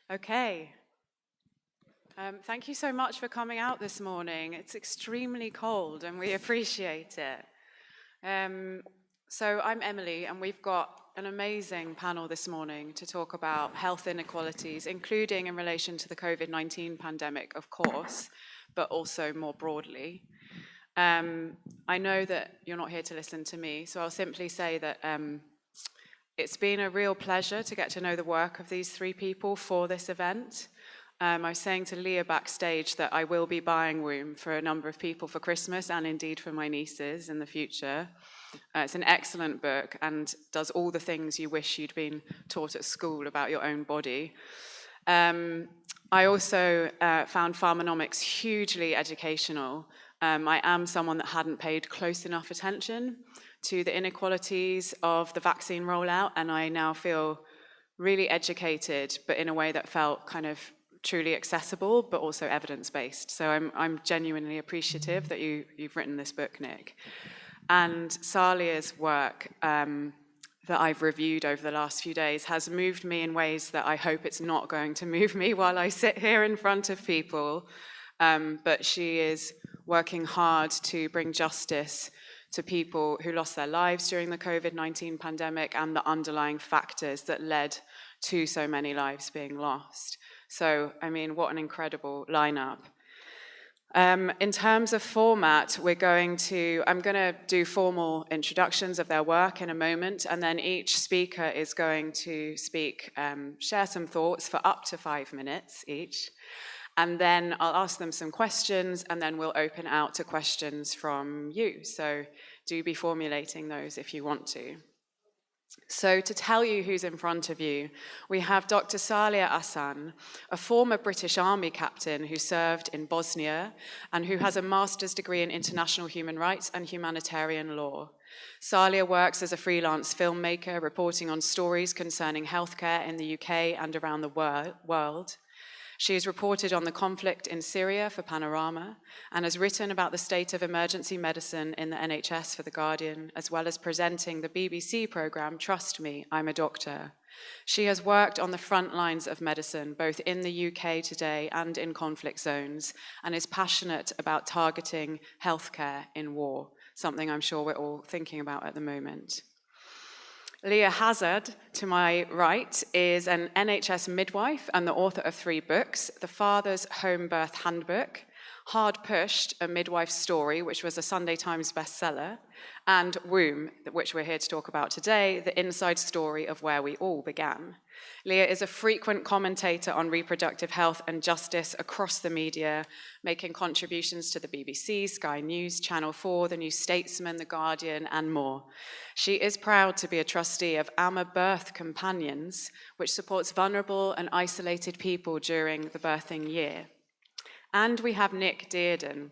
Okay. Thank you so much for coming out this morning. It's extremely cold and we appreciate it. So I'm Emily and we've got an amazing panel this morning to talk about health inequalities, including in relation to the COVID-19 pandemic, of course, but also more broadly. I know that you're not here to listen to me, so I'll simply say that it's been a real pleasure to get to know the work of these three people for this event. I was saying to Leah backstage that I will be buying Womb for a number of people for Christmas and indeed for my nieces in the future. It's an excellent book and does all the things you wish you'd been taught at school about your own body. I also found Pharmanomics hugely educational. I am someone that hadn't paid close enough attention to the inequalities of the vaccine rollout, and I now feel really educated, but in a way that felt kind of truly accessible, but also evidence-based. So I'm genuinely appreciative that you've written this book, Nick. And Saleyha's work that I've reviewed over the last few days has moved me in ways that I hope it's not going to move me while I sit here in front of people. But she is working hard to bring justice to people who lost their lives during the COVID-19 pandemic and the underlying factors that led to so many lives being lost. So, I mean, what an incredible lineup. In terms of format, I'm going to do formal introductions of their work in a moment, and then each speaker is going to share some thoughts for up to 5 minutes each. And then I'll ask them some questions, and then we'll open out to questions from you. So do be formulating those if you want to. So to tell you who's in front of you, we have Dr. Saleyha Ahsan, a former British Army captain who served in Bosnia and who has a master's degree in international human rights and humanitarian law. Saleyha works as a freelance filmmaker, reporting on stories concerning healthcare in the UK and around the world. She has reported on the conflict in Syria for Panorama and has written about the state of emergency medicine in the NHS for The Guardian, as well as presenting the BBC programme Trust Me, I'm a Doctor. She has worked on the front lines of medicine, both in the UK today and in conflict zones, and is passionate about targeting healthcare in war, something I'm sure we're all thinking about at the moment. Leah Hazard, to my right, is an NHS midwife and the author of 3 books: The Father's Home Birth Handbook, Hard Pushed, A Midwife's Story, which was a Sunday Times bestseller, and Womb, which we're here to talk about today, the inside story of where we all began. Leah is a frequent commentator on reproductive health and justice across the media, making contributions to the BBC, Sky News, Channel 4, The New Statesman, The Guardian, and more. She is proud to be a trustee of AMA Birth Companions, which supports vulnerable and isolated people during the birthing year. And we have Nick Dearden,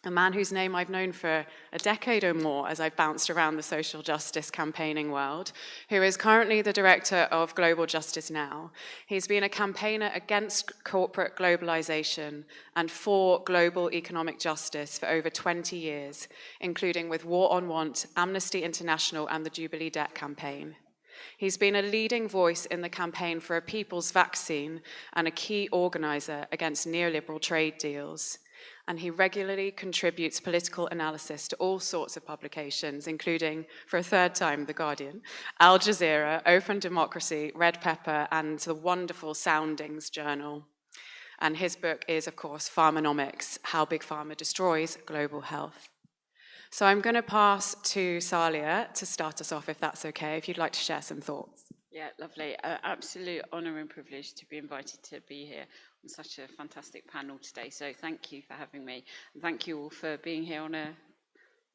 a man whose name I've known for a decade or more as I've bounced around the social justice campaigning world, who is currently the director of Global Justice Now. He's been a campaigner against corporate globalization and for global economic justice for over 20 years, including with War on Want, Amnesty International, and the Jubilee Debt Campaign. He's been a leading voice in the campaign for a people's vaccine and a key organizer against neoliberal trade deals. And he regularly contributes political analysis to all sorts of publications, including, for a third time, The Guardian, Al Jazeera, Open Democracy, Red Pepper, and the wonderful Soundings Journal. And his book is, of course, Pharmanomics, How Big Pharma Destroys Global Health. So I'm going to pass to Saleyha to start us off, if that's okay, if you'd like to share some thoughts. Yeah, lovely. Absolute honour and privilege to be invited to be here on such a fantastic panel today. So thank you for having me. And thank you all for being here on a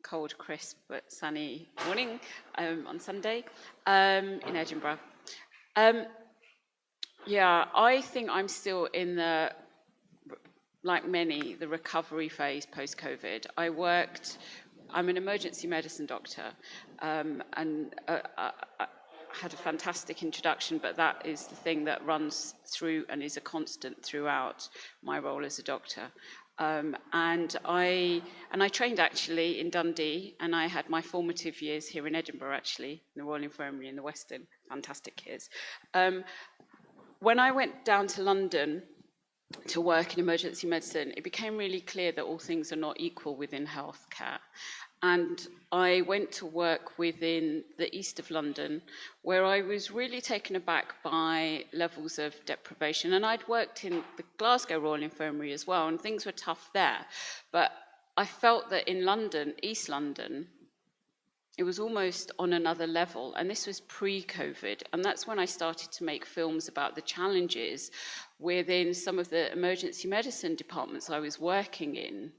cold, crisp, but sunny morning on Sunday in Edinburgh. Yeah, I think I'm still in the, like many, the recovery phase post-COVID. I'm an emergency medicine doctor, and I had a fantastic introduction, but that is the thing that runs through and is a constant throughout my role as a doctor. And I trained actually in Dundee, and I had my formative years here in Edinburgh, actually, in the Royal Infirmary in the West End. Fantastic years. when I went down to London to work in emergency medicine, it became really clear that all things are not equal within healthcare. And I went to work within the east of London, where I was really taken aback by levels of deprivation. And I'd worked in the Glasgow Royal Infirmary as well, and things were tough there. But I felt that in London, East London, it was almost on another level, and this was pre-COVID, and that's when I started to make films about the challenges within some of the emergency medicine departments I was working in,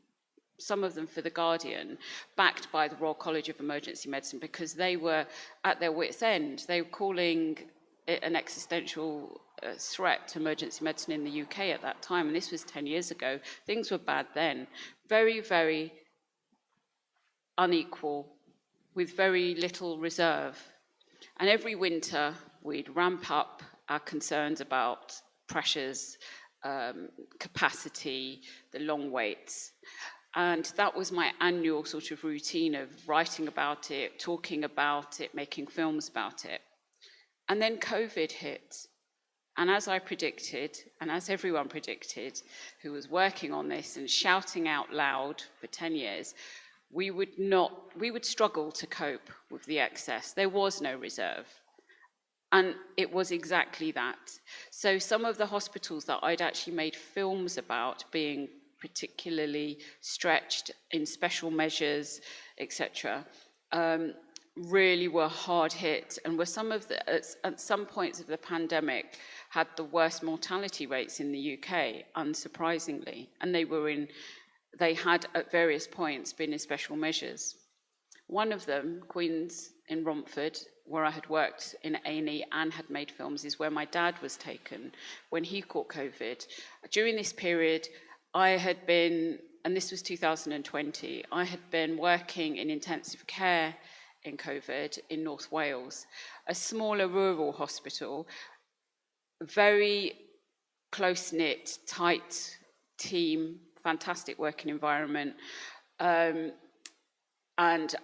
some of them for The Guardian, backed by the Royal College of Emergency Medicine, because they were at their wits' end. They were calling it an existential threat to emergency medicine in the UK at that time, and this was 10 years ago. Things were bad then. Very, very unequal, with very little reserve. And every winter, we'd ramp up our concerns about pressures, capacity, the long waits. And that was my annual sort of routine of writing about it, talking about it, making films about it. And then COVID hit. And as I predicted, and as everyone predicted, who was working on this and shouting out loud for 10 years, we would struggle to cope with the excess. There was no reserve. And it was exactly that. So some of the hospitals that I'd actually made films about being particularly stretched in special measures, etc., really were hard hit, and were some of the, at some points of the pandemic, had the worst mortality rates in the UK, unsurprisingly. And they had at various points been in special measures. One of them, Queen's in Romford, where I had worked in A&E and had made films, is where my dad was taken when he caught COVID. During this period, I had been, and this was 2020, I had been working in intensive care in COVID in North Wales, a smaller rural hospital, very close-knit, tight team, fantastic working environment. And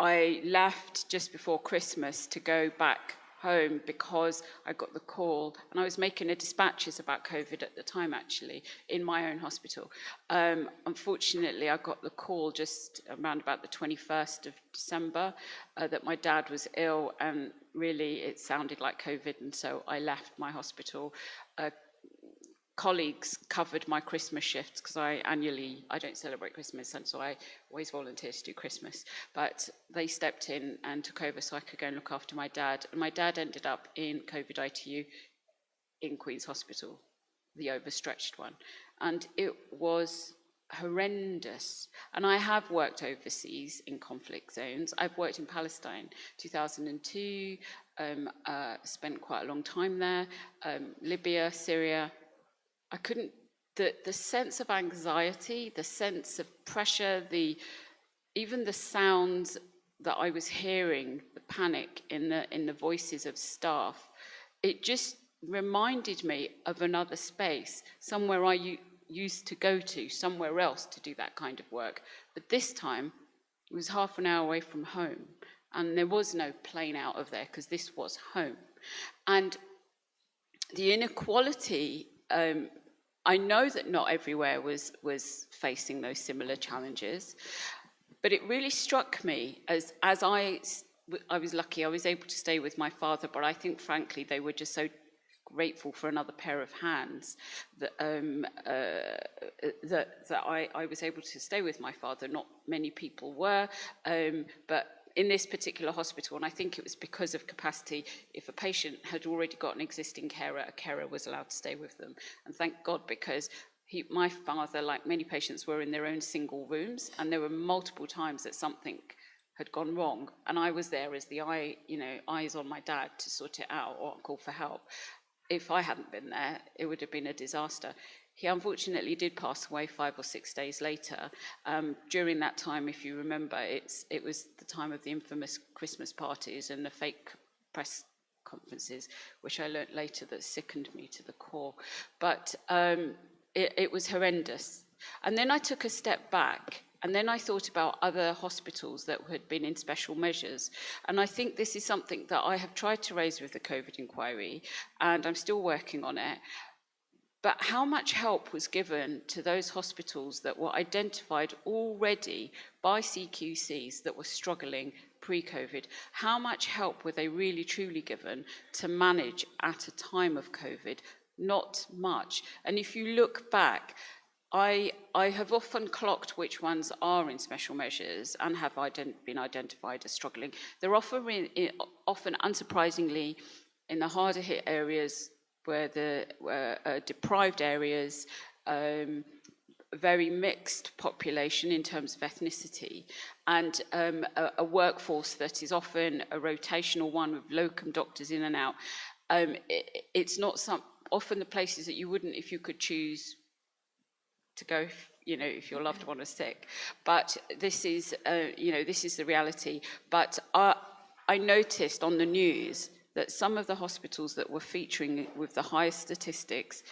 I left just before Christmas to go back home because I got the call, and I was making a dispatches about COVID at the time, actually, in my own hospital. Unfortunately, I got the call just around about the 21st of December that my dad was ill, and really it sounded like COVID, and so I left my hospital. Colleagues covered my Christmas shifts because I don't celebrate Christmas, and so I always volunteer to do Christmas. But they stepped in and took over so I could go and look after my dad. And my dad ended up in COVID ITU in Queen's Hospital, the overstretched one. And it was horrendous. And I have worked overseas in conflict zones. I've worked in Palestine, 2002, spent quite a long time there, Libya, Syria. I couldn't, the sense of anxiety, the sense of pressure, even the sounds that I was hearing, the panic in the voices of staff, it just reminded me of another space, somewhere I used to go to, somewhere else to do that kind of work. But this time, it was half an hour away from home, and there was no plane out of there because this was home. And the inequality, I know that not everywhere was facing those similar challenges, but it really struck me as I was lucky, I was able to stay with my father, but I think, frankly, they were just so grateful for another pair of hands that I was able to stay with my father. Not many people were, but in this particular hospital, and I think it was because of capacity, if a patient had already got an existing carer, a carer was allowed to stay with them. And thank God, because my father, like many patients, were in their own single rooms, and there were multiple times that something had gone wrong, and I was there as the eyes on my dad to sort it out or call for help. If I hadn't been there, it would have been a disaster. He unfortunately did pass away 5 or 6 days later. During that time, if you remember, it was the time of the infamous Christmas parties and the fake press conferences, which I learnt later that sickened me to the core. But it was horrendous. And then I took a step back And then I thought about other hospitals that had been in special measures. And I think this is something that I have tried to raise with the COVID inquiry, and I'm still working on it. But how much help was given to those hospitals that were identified already by CQCs that were struggling pre-COVID? How much help were they really truly given to manage at a time of COVID? Not much. And if you look back, I have often clocked which ones are in special measures and have been identified as struggling. They're often unsurprisingly, in the harder hit areas, where the deprived areas, very mixed population in terms of ethnicity, and a workforce that is often a rotational one with locum doctors in and out. It's not often the places that you wouldn't, if you could choose to go, if your loved one is sick. But this is, this is the reality. But I noticed on the news that some of the hospitals that were featuring with the highest statistics,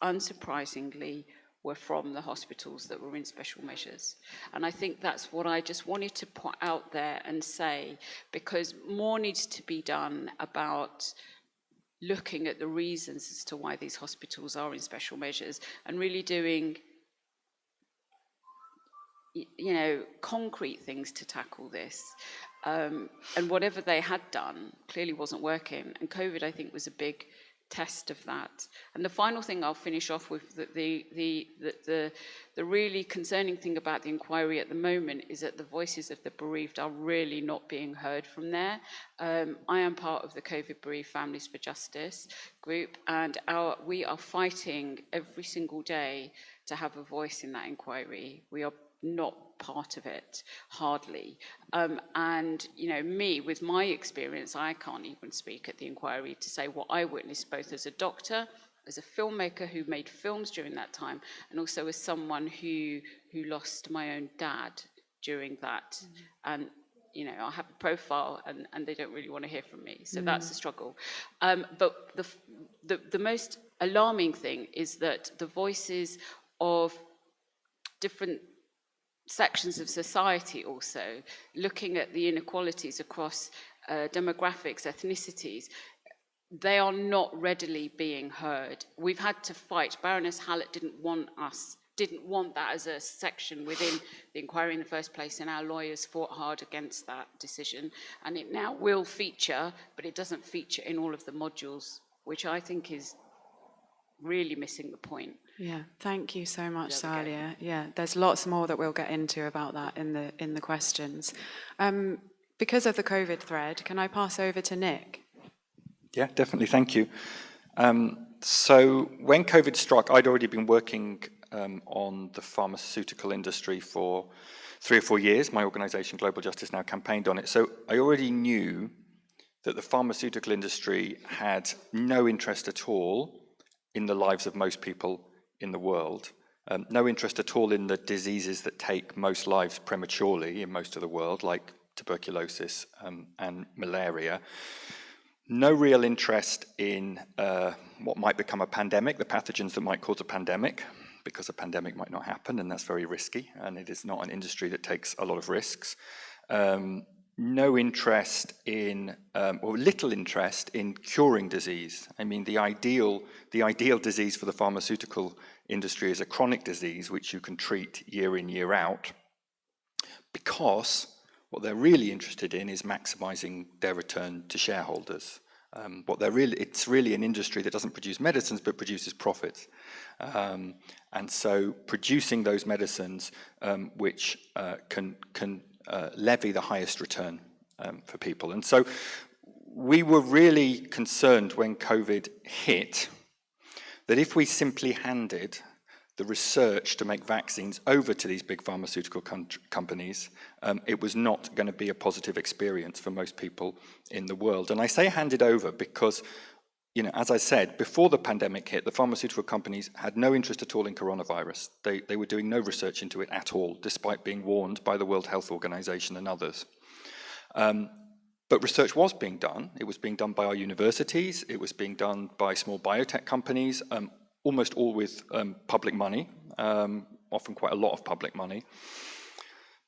unsurprisingly, were from the hospitals that were in special measures. And I think that's what I just wanted to put out there and say, because more needs to be done about looking at the reasons as to why these hospitals are in special measures and really doing concrete things to tackle this. And whatever they had done clearly wasn't working. And COVID, I think, was a big test of that. And the final thing I'll finish off with, the really concerning thing about the inquiry at the moment is that the voices of the bereaved are really not being heard from there. I am part of the COVID Bereaved Families for Justice group, and we are fighting every single day to have a voice in that inquiry. We are not part of it, hardly. And, me, with my experience, I can't even speak at the inquiry to say what I witnessed, both as a doctor, as a filmmaker who made films during that time, and also as someone who lost my own dad during that. And, I have a profile and they don't really want to hear from me. So that's a struggle. But the most alarming thing is that the voices of different sections of society also, looking at the inequalities across demographics, ethnicities, they are not readily being heard. We've had to fight. Baroness Hallett didn't want that as a section within the inquiry in the first place, and our lawyers fought hard against that decision. And it now will feature, but it doesn't feature in all of the modules, which I think is really missing the point. Yeah, thank you so much, Saleyha. Yeah, there's lots more that we'll get into about that in the questions. Because of the COVID thread, can I pass over to Nick? Yeah, definitely, thank you. So when COVID struck, I'd already been working on the pharmaceutical industry for 3 or 4 years. My organisation, Global Justice Now, campaigned on it. So I already knew that the pharmaceutical industry had no interest at all in the lives of most people in the world, no interest at all in the diseases that take most lives prematurely in most of the world, like tuberculosis and malaria. No real interest in what might become a pandemic, the pathogens that might cause a pandemic, because a pandemic might not happen, and that's very risky, and it is not an industry that takes a lot of risks. No interest in, or little interest in curing disease. I mean, the ideal disease for the pharmaceutical industry is a chronic disease which you can treat year in, year out, because what they're really interested in is maximizing their return to shareholders. It's really an industry that doesn't produce medicines but produces profits. And so producing those medicines which can levy the highest return for people. And so we were really concerned when COVID hit that if we simply handed the research to make vaccines over to these big pharmaceutical companies, it was not going to be a positive experience for most people in the world. And I say handed over because, as I said, before the pandemic hit, the pharmaceutical companies had no interest at all in coronavirus. They were doing no research into it at all, despite being warned by the World Health Organization and others. But research was being done. It was being done by our universities. It was being done by small biotech companies, almost all with public money, often quite a lot of public money.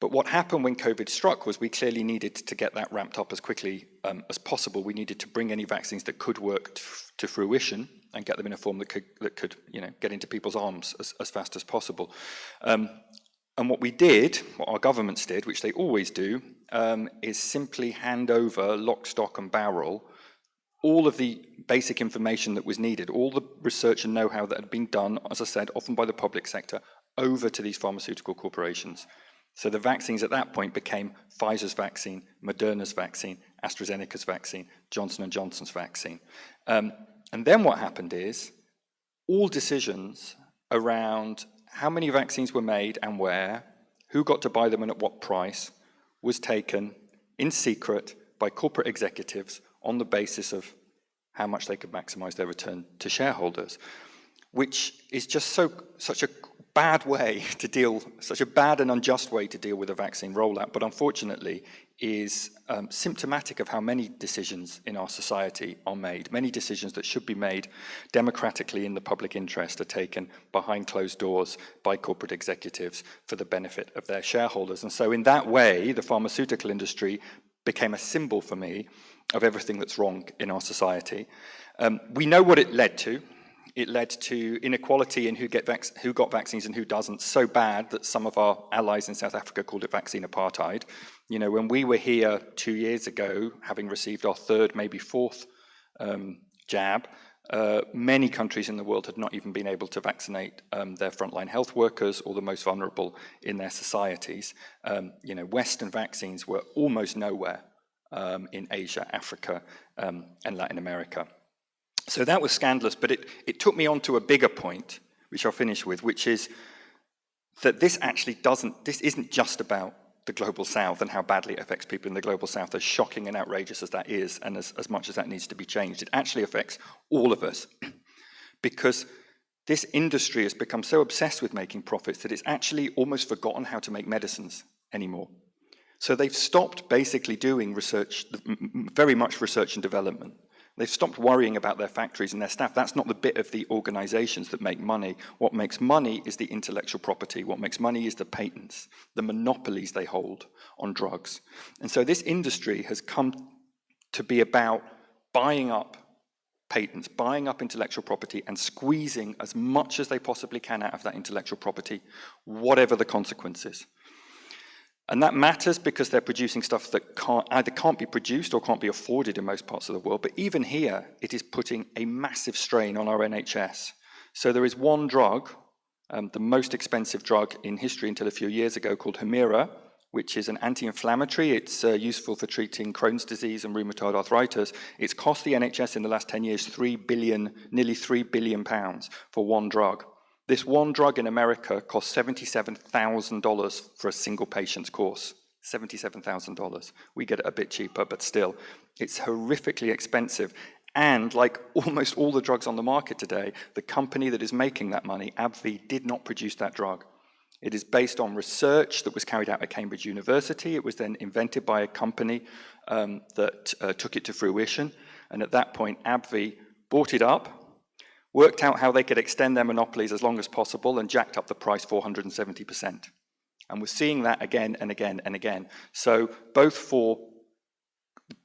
But what happened when COVID struck was we clearly needed to get that ramped up as quickly as possible. We needed to bring any vaccines that could work to fruition and get them in a form that could get into people's arms as fast as possible. And what we did, what our governments did, which they always do, is simply hand over lock, stock and barrel all of the basic information that was needed, all the research and know-how that had been done, as I said, often by the public sector, over to these pharmaceutical corporations. So the vaccines at that point became Pfizer's vaccine, Moderna's vaccine, AstraZeneca's vaccine, Johnson & Johnson's vaccine. And then what happened is all decisions around how many vaccines were made and where, who got to buy them and at what price, was taken in secret by corporate executives on the basis of how much they could maximize their return to shareholders, which is just such a bad way to deal, such a bad and unjust way to deal with a vaccine rollout, but unfortunately is symptomatic of how many decisions in our society are made. Many decisions that should be made democratically in the public interest are taken behind closed doors by corporate executives for the benefit of their shareholders. And so in that way, the pharmaceutical industry became a symbol for me of everything that's wrong in our society. We know what it led to. It led to inequality in who got vaccines and who doesn't, so bad that some of our allies in South Africa called it vaccine apartheid. You know, when we were here 2 years ago, having received our third, maybe fourth jab, many countries in the world had not even been able to vaccinate their frontline health workers or the most vulnerable in their societies. You know, Western vaccines were almost nowhere in Asia, Africa, and Latin America. So that was scandalous, but it took me on to a bigger point, which I'll finish with, which is that this isn't just about the Global South and how badly it affects people in the Global South, as shocking and outrageous as that is, and as much as that needs to be changed. It actually affects all of us, because this industry has become so obsessed with making profits that it's actually almost forgotten how to make medicines anymore. So they've stopped basically doing research, very much research and development. They've stopped worrying about their factories and their staff. That's not the bit of the organizations that make money. What makes money is the intellectual property. What makes money is the patents, the monopolies they hold on drugs. And so this industry has come to be about buying up patents, buying up intellectual property and squeezing as much as they possibly can out of that intellectual property, whatever the consequences. And that matters because they're producing stuff that either can't be produced or can't be afforded in most parts of the world. But even here, it is putting a massive strain on our NHS. So there is one drug, the most expensive drug in history until a few years ago, called Humira, which is an anti-inflammatory. It's useful for treating Crohn's disease and rheumatoid arthritis. It's cost the NHS in the last 10 years nearly £3 billion for one drug. This one drug in America costs $77,000 for a single patient's course. $77,000. We get it a bit cheaper, but still, it's horrifically expensive. And like almost all the drugs on the market today, the company that is making that money, AbbVie, did not produce that drug. It is based on research that was carried out at Cambridge University. It was then invented by a company that took it to fruition. And at that point, AbbVie bought it up, worked out how they could extend their monopolies as long as possible, and jacked up the price 470%. And we're seeing that again and again and again. So both for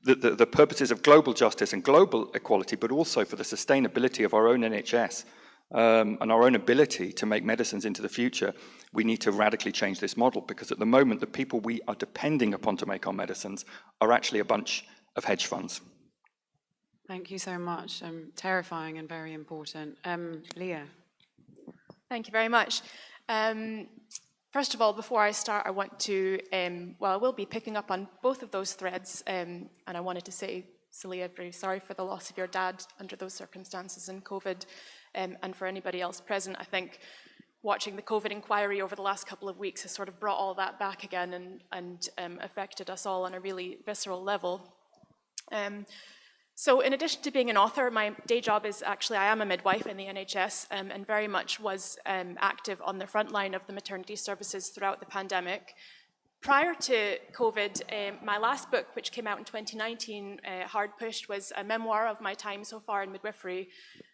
the purposes of global justice and global equality, but also for the sustainability of our own NHS and our own ability to make medicines into the future, we need to radically change this model, because at the moment, the people we are depending upon to make our medicines are actually a bunch of hedge funds. Thank you so much. Terrifying and very important. Leah. Thank you very much. First of all, before I start, I want to, I will be picking up on both of those threads, and I wanted to say, Saleyha, very sorry for the loss of your dad under those circumstances in COVID, and for anybody else present. I think watching the COVID inquiry over the last couple of weeks has sort of brought all that back again and affected us all on a really visceral level. So in addition to being an author, my day job is actually, I am a midwife in the NHS, and very much was active on the front line of the maternity services throughout the pandemic. Prior to COVID, my last book, which came out in 2019, Hard Pushed, was a memoir of my time so far in midwifery.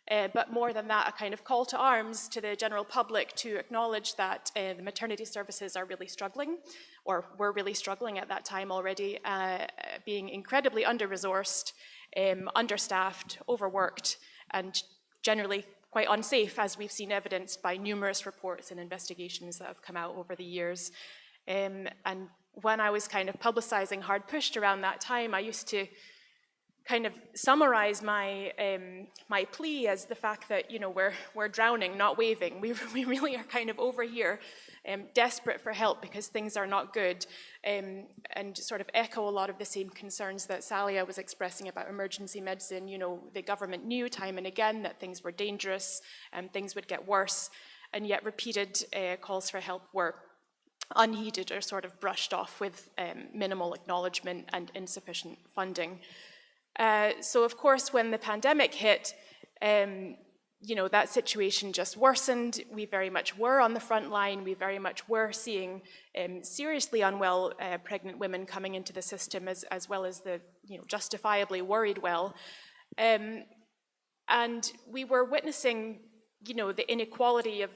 but more than that, a kind of call to arms to the general public to acknowledge that the maternity services are really struggling, or were really struggling at that time already, being incredibly under-resourced, understaffed, overworked, and generally quite unsafe, as we've seen evidenced by numerous reports and investigations that have come out over the years. And when I was kind of publicizing Hard Pushed around that time, I used to kind of summarize my my plea as the fact that, you know, we're drowning, not waving. We really are kind of over here, desperate for help because things are not good, and sort of echo a lot of the same concerns that Saleyha was expressing about emergency medicine. You know, the government knew time and again that things were dangerous and things would get worse, and yet repeated calls for help were unheeded or sort of brushed off with minimal acknowledgement and insufficient funding. So of course, when the pandemic hit, you know, that situation just worsened. We very much were on the front line. We very much were seeing seriously unwell pregnant women coming into the system, as well as the, you know, justifiably worried well. And we were witnessing, you know, the inequality of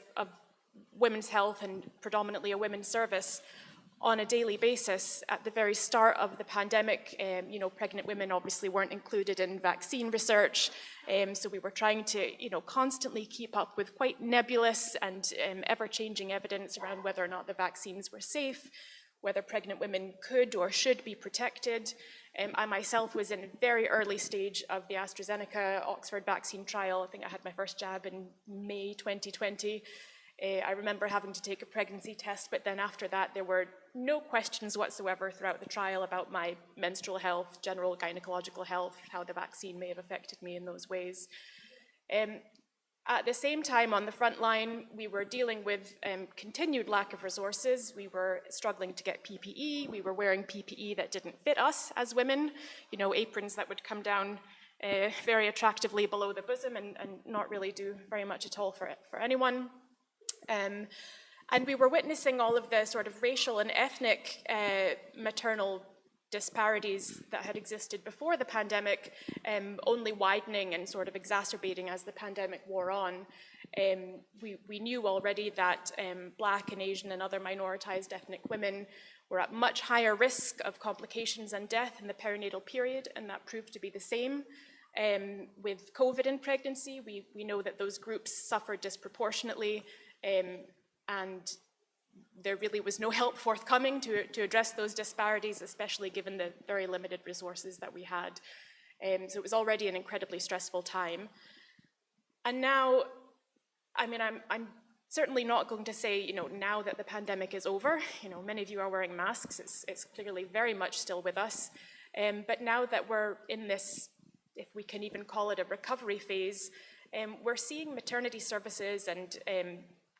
women's health and predominantly a women's service on a daily basis. At the very start of the pandemic, you know, pregnant women obviously weren't included in vaccine research, so we were trying to, you know, constantly keep up with quite nebulous and ever-changing evidence around whether or not the vaccines were safe, whether pregnant women could or should be protected. I myself was in a very early stage of the AstraZeneca Oxford vaccine trial. I think I had my first jab in May 2020. I remember having to take a pregnancy test, but then after that there were no questions whatsoever throughout the trial about my menstrual health, general gynecological health, how the vaccine may have affected me in those ways. At the same time, on the front line, we were dealing with continued lack of resources. We were struggling to get PPE. We were wearing PPE that didn't fit us as women, you know, aprons that would come down very attractively below the bosom and not really do very much at all for anyone. And we were witnessing all of the sort of racial and ethnic maternal disparities that had existed before the pandemic, only widening and sort of exacerbating as the pandemic wore on. We knew already that Black and Asian and other minoritized ethnic women were at much higher risk of complications and death in the perinatal period, and that proved to be the same. With COVID in pregnancy, we know that those groups suffered disproportionately, and there really was no help forthcoming to address those disparities, especially given the very limited resources that we had. So it was already an incredibly stressful time. And now, I mean, I'm certainly not going to say, you know, now that the pandemic is over, you know, many of you are wearing masks, it's clearly very much still with us. But now that we're in this, if we can even call it a recovery phase, we're seeing maternity services and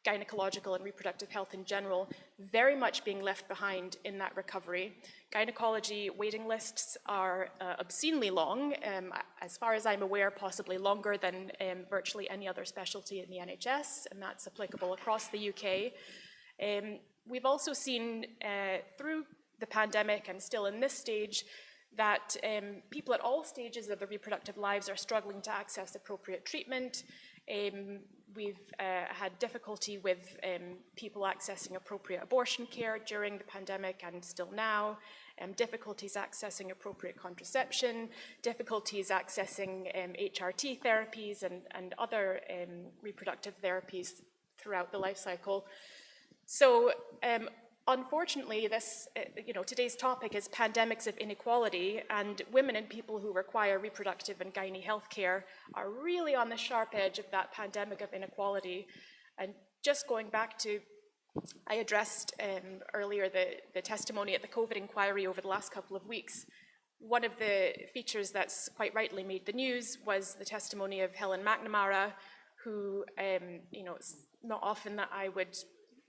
gynecological and reproductive health in general very much being left behind in that recovery. Gynecology waiting lists are obscenely long, as far as I'm aware, possibly longer than virtually any other specialty in the NHS, and that's applicable across the UK. We've also seen through the pandemic and still in this stage that people at all stages of their reproductive lives are struggling to access appropriate treatment. We've had difficulty with people accessing appropriate abortion care during the pandemic and still now, difficulties accessing appropriate contraception, difficulties accessing HRT therapies and other reproductive therapies throughout the life cycle. So unfortunately, this, you know, today's topic is pandemics of inequality, and women and people who require reproductive and gynae health care are really on the sharp edge of that pandemic of inequality. And just going back to, I addressed earlier the testimony at the COVID inquiry over the last couple of weeks. One of the features that's quite rightly made the news was the testimony of Helen McNamara, who, you know, it's not often that I would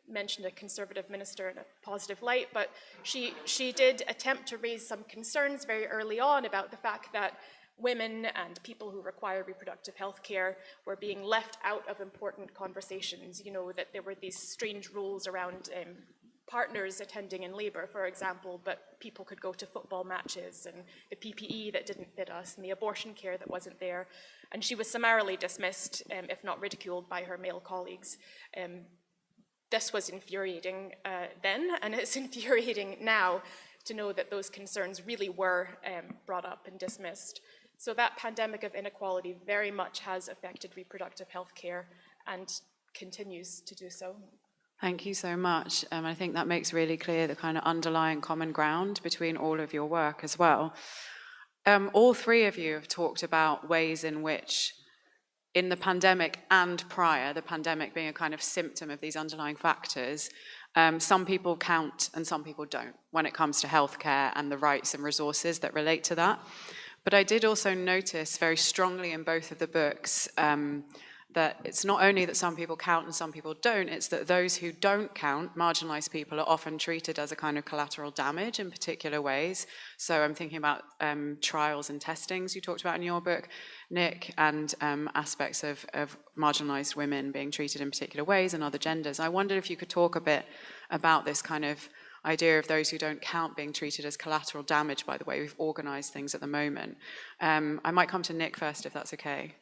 mention a Conservative minister in a positive light, but she did attempt to raise some concerns very early on about the fact that women and people who require reproductive health care were being left out of important conversations. You know, that there were these strange rules around partners attending in labour, for example, but people could go to football matches, and the PPE that didn't fit us, and the abortion care that wasn't there. And she was summarily dismissed, if not ridiculed, by her male colleagues. This was infuriating then, and it's infuriating now to know that those concerns really were brought up and dismissed. So that pandemic of inequality very much has affected reproductive health care and continues to do so. Thank you so much. I think that makes really clear the kind of underlying common ground between all of your work as well. All three of you have talked about ways in which, in the pandemic and prior, the pandemic being a kind of symptom of these underlying factors, some people count and some people don't when it comes to healthcare and the rights and resources that relate to that. But I did also notice very strongly in both of the books that it's not only that some people count and some people don't, it's that those who don't count, marginalized people, are often treated as a kind of collateral damage in particular ways. So I'm thinking about trials and testings you talked about in your book, Nick, and aspects of marginalized women being treated in particular ways and other genders. I wondered if you could talk a bit about this kind of idea of those who don't count being treated as collateral damage by the way we've organized things at the moment. I might come to Nick first, if that's okay.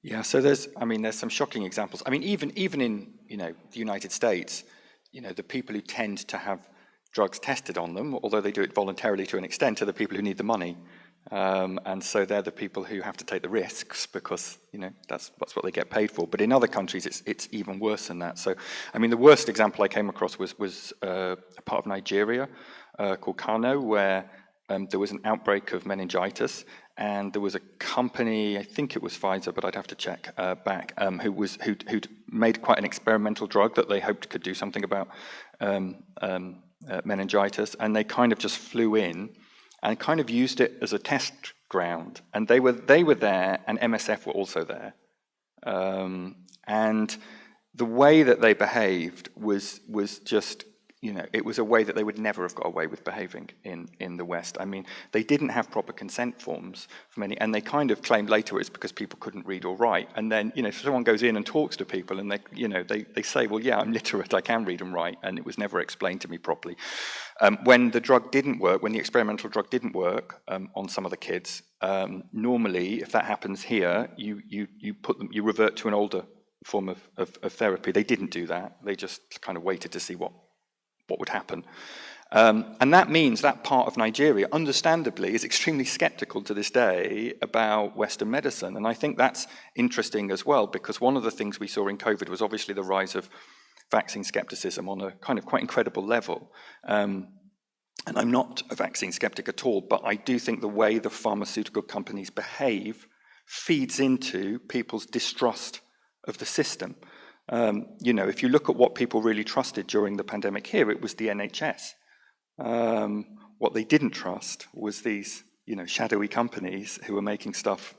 Yeah, so there's some shocking examples. I mean, even in, the United States, the people who tend to have drugs tested on them, although they do it voluntarily to an extent, are the people who need the money. And so they're the people who have to take the risks because, that's what they get paid for. But in other countries, it's even worse than that. So, the worst example I came across was a part of Nigeria called Kano, where there was an outbreak of meningitis, and there was a company, I think it was Pfizer, but I'd have to check back, who'd made quite an experimental drug that they hoped could do something about meningitis, and they kind of just flew in and kind of used it as a test ground. And they were there, and MSF were also there. And the way that they behaved was just, it was a way that they would never have got away with behaving in the West. They didn't have proper consent forms for many, and they kind of claimed later it's because people couldn't read or write. And then, if someone goes in and talks to people and they say, well, yeah, I'm literate, I can read and write, and it was never explained to me properly. When the drug didn't work, when the experimental drug didn't work on some of the kids, normally, if that happens here, you revert to an older form of therapy. They didn't do that. They just kind of waited to see what would happen. And that means that part of Nigeria, understandably, is extremely skeptical to this day about Western medicine. And I think that's interesting as well, because one of the things we saw in COVID was obviously the rise of vaccine skepticism on a kind of quite incredible level. And I'm not a vaccine skeptic at all, but I do think the way the pharmaceutical companies behave feeds into people's distrust of the system. If you look at what people really trusted during the pandemic here, it was the NHS. What they didn't trust was these, shadowy companies who were making stuff,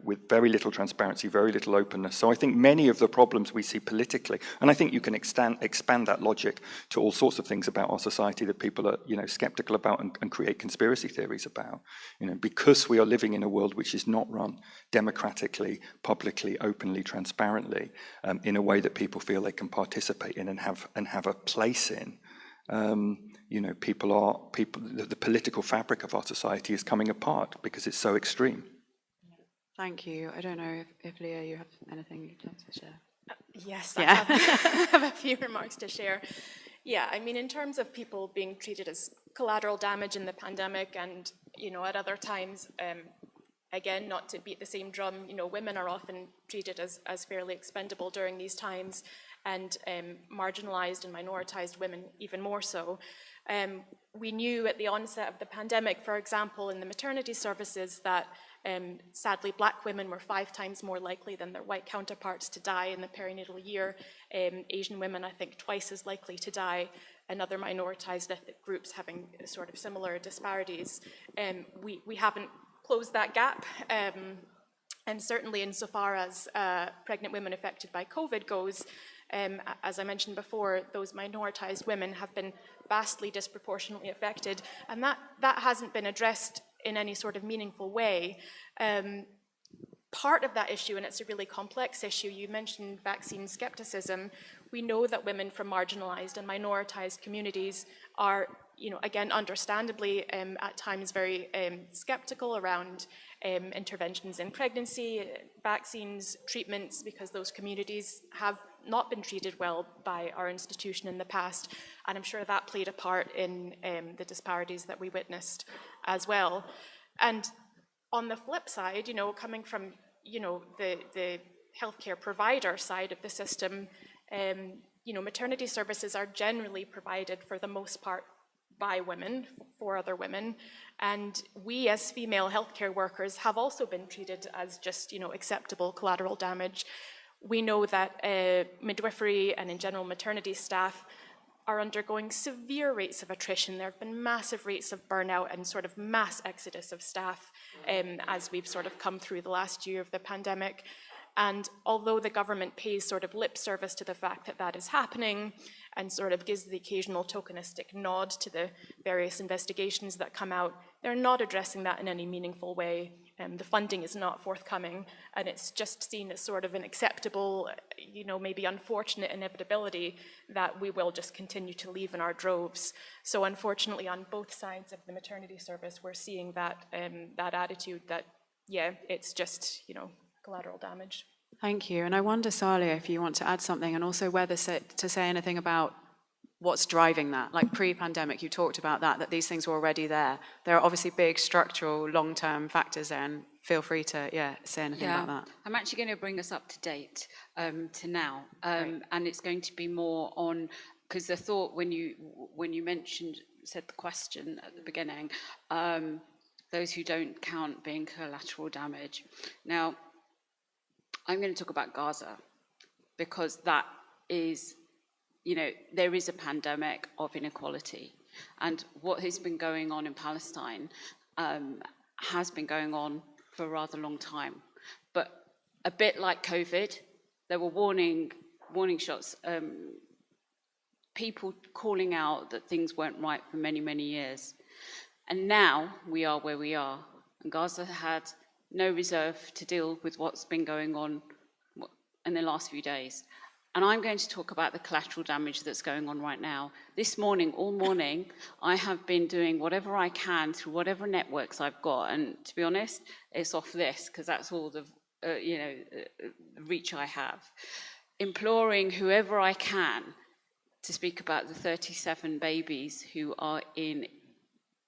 with very little transparency, very little openness. So I think many of the problems we see politically, and I think you can expand that logic to all sorts of things about our society that people are, skeptical about and create conspiracy theories about, because we are living in a world which is not run democratically, publicly, openly, transparently, in a way that people feel they can participate in and have a place in. The political fabric of our society is coming apart because it's so extreme. Thank you. I don't know if Leah, you have anything you'd like to share? Yes, Yeah. I have a few remarks to share. Yeah, in terms of people being treated as collateral damage in the pandemic and, at other times, again, not to beat the same drum, women are often treated as fairly expendable during these times, and marginalized and minoritized women even more so. We knew at the onset of the pandemic, for example, in the maternity services that sadly Black women were 5 times more likely than their white counterparts to die in the perinatal year. Asian women, I think, twice as likely to die, and other minoritized ethnic groups having sort of similar disparities. We haven't closed that gap. And certainly insofar as pregnant women affected by COVID goes, as I mentioned before, those minoritized women have been vastly disproportionately affected, and that hasn't been addressed in any sort of meaningful way. Part of that issue, and it's a really complex issue, you mentioned vaccine skepticism. We know that women from marginalised and minoritized communities are, again, understandably at times very skeptical around interventions in pregnancy, vaccines, treatments, because those communities have not been treated well by our institution in the past. And I'm sure that played a part in the disparities that we witnessed as well. And on the flip side, coming from, the healthcare provider side of the system, maternity services are generally provided for the most part by women, for other women. And we as female healthcare workers have also been treated as just, acceptable collateral damage. We know that midwifery and in general maternity staff are undergoing severe rates of attrition. There have been massive rates of burnout and sort of mass exodus of staff as we've sort of come through the last year of the pandemic. And although the government pays sort of lip service to the fact that that is happening and sort of gives the occasional tokenistic nod to the various investigations that come out, they're not addressing that in any meaningful way. The funding is not forthcoming, and it's just seen as sort of an acceptable, maybe unfortunate inevitability that we will just continue to leave in our droves. So unfortunately, on both sides of the maternity service, we're seeing that that attitude that, it's just, collateral damage. Thank you. And I wonder, Saleyha, if you want to add something, and also whether to say anything about what's driving that. Like pre-pandemic, you talked about that these things were already there. There are obviously big structural, long-term factors there, and feel free to, say anything about that. I'm actually going to bring us up to date to now, and it's going to be more on, because the thought when you said the question at the beginning, those who don't count being collateral damage. Now, I'm going to talk about Gaza, because that is, there is a pandemic of inequality. And what has been going on in Palestine has been going on for a rather long time. But a bit like COVID, there were warning shots, people calling out that things weren't right for many, many years. And now we are where we are. And Gaza had no reserve to deal with what's been going on in the last few days. And I'm going to talk about the collateral damage that's going on right now. This morning, all morning, I have been doing whatever I can through whatever networks I've got. And to be honest, it's off this, because that's all the reach I have. Imploring whoever I can to speak about the 37 babies who are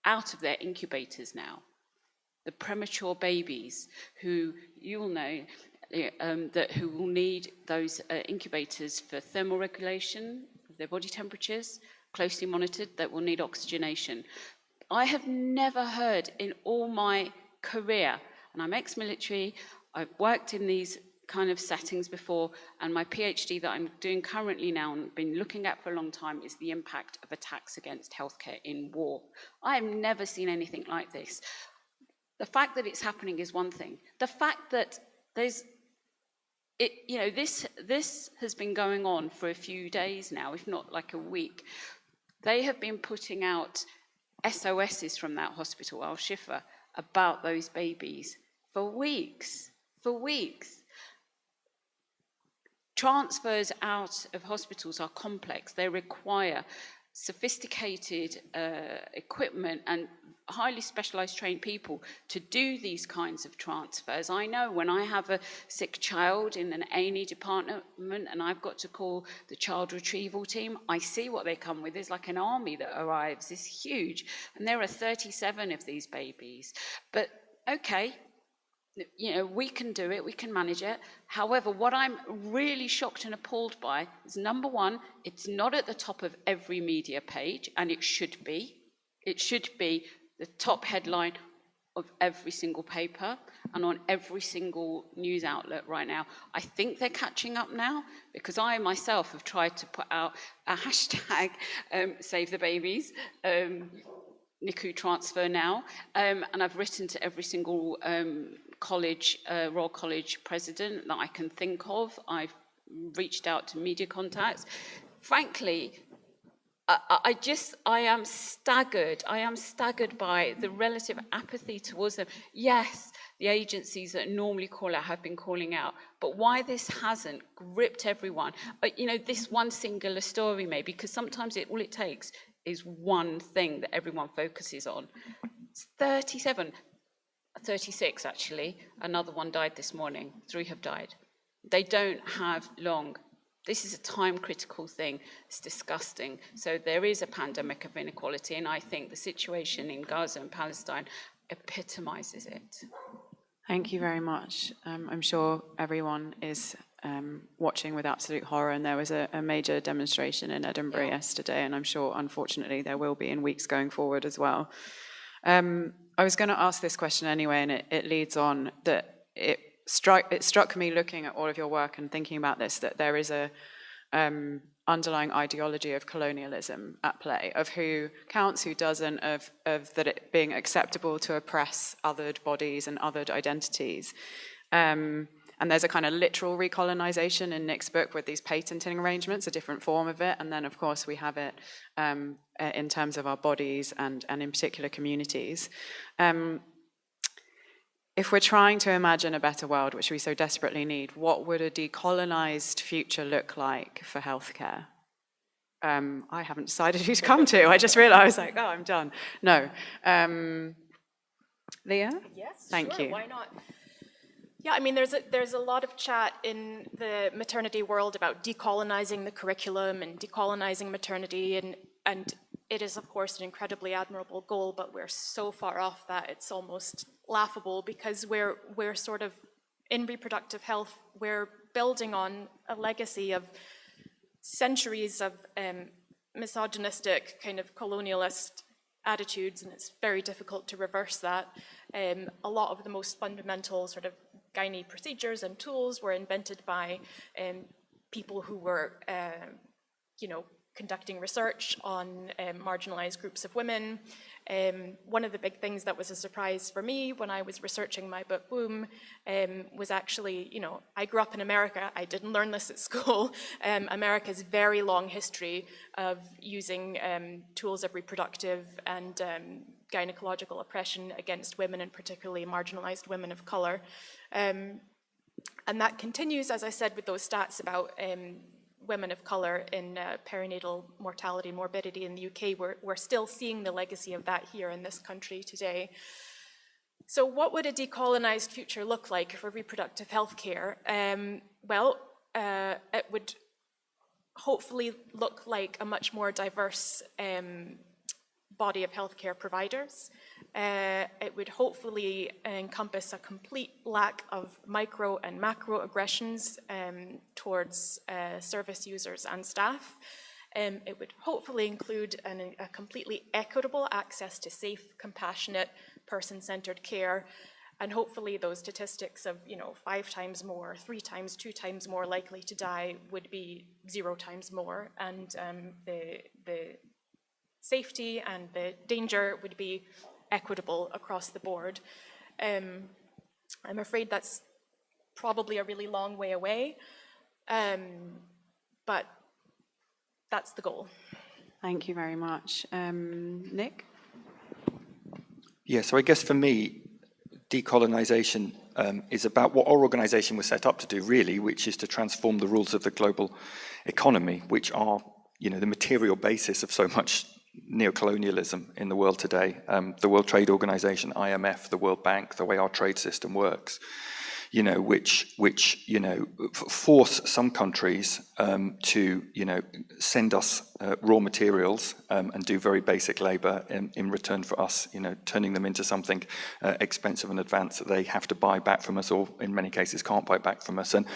out of their incubators now. The premature babies who you will know who will need those incubators for thermal regulation of their body temperatures, closely monitored, that will need oxygenation. I have never heard in all my career, and I'm ex-military, I've worked in these kind of settings before, and my PhD that I'm doing currently now and been looking at for a long time is the impact of attacks against healthcare in war. I have never seen anything like this. The fact that it's happening is one thing. The fact that this has been going on for a few days now, if not like a week. They have been putting out SOSs from that hospital, Al Shifa, about those babies for weeks. Transfers out of hospitals are complex. They require sophisticated equipment and highly specialized trained people to do these kinds of transfers. I know when I have a sick child in an A&E department and I've got to call the child retrieval team, I see what they come with. There's like an army that arrives. It's huge. And there are 37 of these babies. But okay, we can do it, we can manage it. However, what I'm really shocked and appalled by is, number one, it's not at the top of every media page, and it should be. It should be the top headline of every single paper and on every single news outlet right now. I think they're catching up now, because I myself have tried to put out a hashtag, Save the Babies, NICU transfer now, and I've written to every single college, Royal College president that I can think of. I've reached out to media contacts. Frankly, I am staggered. I am staggered by the relative apathy towards them. Yes, The agencies that normally call out have been calling out. But why this hasn't gripped everyone, this one singular story maybe, because sometimes all it takes is one thing that everyone focuses on. It's 36 actually. Another one died this morning. 3 have died. They don't have long. This is a time-critical thing. It's disgusting. So there is a pandemic of inequality, and I think the situation in Gaza and Palestine epitomizes it. Thank you very much. I'm sure everyone is watching with absolute horror, and there was a major demonstration in Edinburgh yesterday, and I'm sure, unfortunately, there will be in weeks going forward as well. I was going to ask this question anyway, and it leads on that it struck me looking at all of your work and thinking about this, that there is a underlying ideology of colonialism at play, of who counts, who doesn't, of that it being acceptable to oppress othered bodies and othered identities. And there's a kind of literal recolonization in Nick's book with these patenting arrangements, a different form of it. And then, of course, we have it in terms of our bodies and in particular communities. If we're trying to imagine a better world, which we so desperately need, what would a decolonized future look like for healthcare? I haven't decided who to come to. I just realized, oh, I'm done. No. Leah? Yes, Thank sure, you. why not? Yeah, I mean, there's a lot of chat in the maternity world about decolonizing the curriculum and decolonizing maternity, and it is, of course, an incredibly admirable goal, but we're so far off that it's almost laughable, because we're sort of, in reproductive health, we're building on a legacy of centuries of misogynistic, kind of colonialist attitudes, and it's very difficult to reverse that. A lot of the most fundamental sort of gynae procedures and tools were invented by people who were, conducting research on marginalized groups of women. One of the big things that was a surprise for me when I was researching my book Womb was actually, I grew up in America. I didn't learn this at school. America's very long history of using tools of reproductive and gynecological oppression against women, and particularly marginalized women of color. And that continues, as I said, with those stats about women of color in perinatal mortality and morbidity in the UK. We're still seeing the legacy of that here in this country today. So what would a decolonized future look like for reproductive health care? It would hopefully look like a much more diverse body of healthcare providers. It would hopefully encompass a complete lack of micro and macro aggressions towards service users and staff. It would hopefully include a completely equitable access to safe, compassionate, person-centered care, and hopefully those statistics of 5 times more, 3 times, 2 times more likely to die would be 0 times more, and the safety and the danger would be equitable across the board. I'm afraid that's probably a really long way away, but that's the goal. Thank you very much. Nick? Yeah, so I guess for me, decolonization is about what our organization was set up to do, really, which is to transform the rules of the global economy, which are, the material basis of so much neocolonialism in the world today. The World Trade Organization, IMF, the World Bank, the way our trade system works, which force some countries to, send us raw materials and do very basic labor in return for us, turning them into something expensive and advanced that they have to buy back from us, or in many cases can't buy back from us. And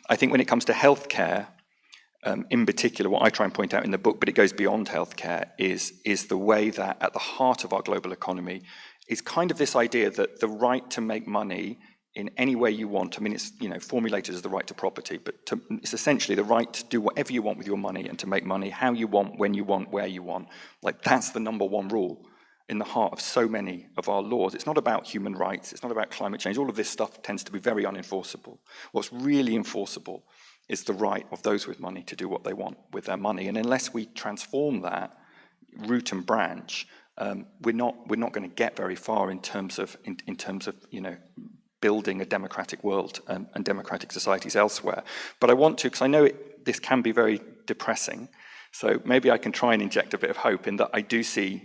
I think when it comes to healthcare, in particular, what I try and point out in the book, but it goes beyond healthcare, is the way that at the heart of our global economy is kind of this idea that the right to make money in any way you want, I mean, it's formulated as the right to property, but it's essentially the right to do whatever you want with your money and to make money how you want, when you want, where you want. Like, that's the number one rule in the heart of so many of our laws. It's not about human rights, it's not about climate change. All of this stuff tends to be very unenforceable. What's really enforceable is the right of those with money to do what they want with their money. And unless we transform that root and branch, we're not going to get very far in terms of building a democratic world and democratic societies elsewhere. But I want to, because I know this can be very depressing, so maybe I can try and inject a bit of hope in that I do see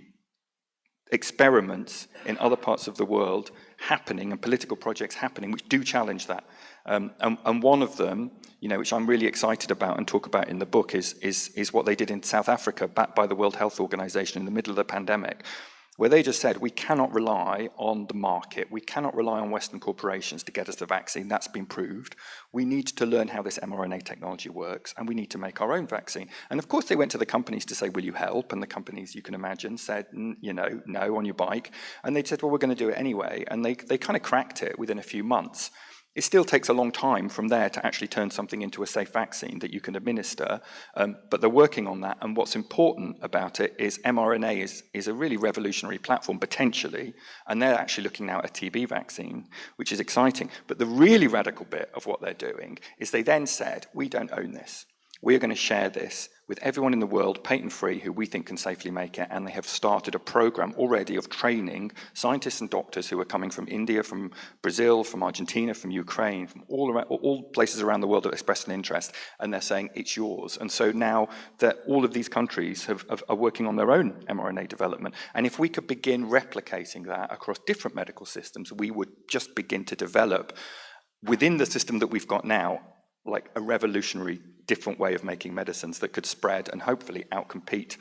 experiments in other parts of the world happening and political projects happening which do challenge that. And one of them, which I'm really excited about and talk about in the book, is what they did in South Africa, backed by the World Health Organization in the middle of the pandemic, where they just said, we cannot rely on the market, we cannot rely on Western corporations to get us the vaccine. That's been proved. We need to learn how this mRNA technology works, and we need to make our own vaccine. And of course, they went to the companies to say, will you help? And the companies, you can imagine, said, no, on your bike. And they said, well, we're going to do it anyway. And they kind of cracked it within a few months. It still takes a long time from there to actually turn something into a safe vaccine that you can administer, but they're working on that. And what's important about it is mRNA is a really revolutionary platform, potentially, and they're actually looking now at a TB vaccine, which is exciting. But the really radical bit of what they're doing is they then said, we don't own this. We're going to share this with everyone in the world, patent-free, who we think can safely make it, and they have started a program already of training scientists and doctors who are coming from India, from Brazil, from Argentina, from Ukraine, from all places around the world that have expressed an interest, and they're saying, it's yours. And so now that all of these countries are working on their own mRNA development, and if we could begin replicating that across different medical systems, we would just begin to develop within the system that we've got now, like a revolutionary different way of making medicines that could spread and hopefully outcompete